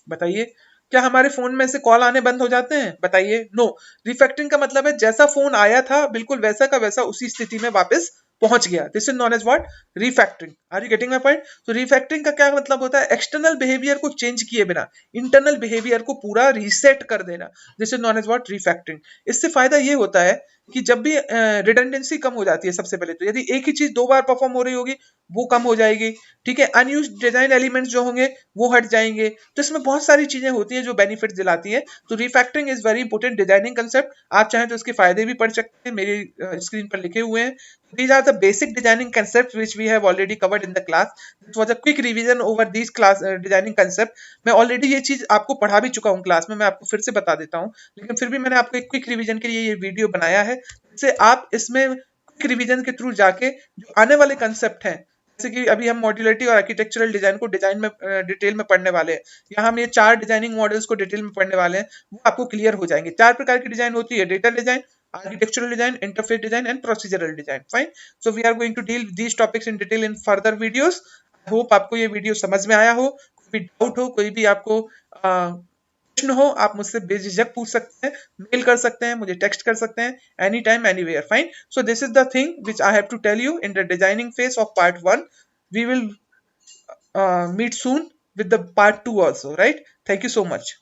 बताइए। क्या हमारे फोन में से कॉल आने बंद हो जाते हैं? बताइए। नो। रिफैक्टरिंग का मतलब है जैसा फोन आया था बिल्कुल वैसा का वैसा उसी स्थिति में वापस पहुंच गया, this is known as what, refactoring. Are you getting my point? तो रिफैक्टरिंग का क्या मतलब होता है, एक्सटर्नल बिहेवियर को चेंज किए बिना इंटरनल बिहेवियर को पूरा रीसेट कर देना, this is known as what, refactoring. इससे फायदा ये होता है कि जब भी रिडंडेंसी कम हो जाती है, सबसे पहले तो यदि एक ही चीज दो बार परफॉर्म हो रही होगी, वो कम हो जाएगी। ठीक है, अनयूज डिजाइन एलिमेंट्स जो होंगे वो हट जाएंगे, तो इसमें बहुत सारी चीजें होती हैं जो बेनिफिट दिलाती है। तो refactoring is very important designing concept, आप चाहें तो इसके फायदे भी पढ़ सकते हैं, मेरी स्क्रीन पर लिखे हुए हैं। These are the basic designing concepts which we have already covered in the class. This was a quick revision over these class designing concept. मैं ऑलरेडी ये चीज आपको पढ़ा भी चुका हूँ क्लास में, मैं आपको फिर से बता देता हूँ, लेकिन फिर भी मैंने आपको एक क्विक रिवीजन के लिए ये वीडियो बनाया है, जिससे आप इसमें क्विक रिवीजन के थ्रू जाके जो आने वाले कंसेप्ट हैं, जैसे कि अभी हम मॉड्यूलरिटी और आर्किटेक्चरल डिजाइन को डिजाइन में डिटेल में पढ़ने वाले हैं, या हम ये 4 डिजाइनिंग मॉडल्स को डिटेल में पढ़ने वाले हैं, वो आपको क्लियर हो जाएंगे। 4 प्रकार की डिजाइन होती है, data design, architectural design, interface design and procedural design, fine। So we are going to deal these topics in detail in further videos। I hope आपको ये वीडियो समझ में आया हो। कोई भी डाउट हो, कोई भी आपको प्रश्न हो, आप मुझसे बेझिझक पूछ सकते हैं, मेल कर सकते हैं, मुझे टेक्स्ट कर सकते हैं, any time anywhere, fine. So this is the thing which I have to tell you in the designing phase of part 1। We will meet soon with the part 2 also, right? Thank you so much.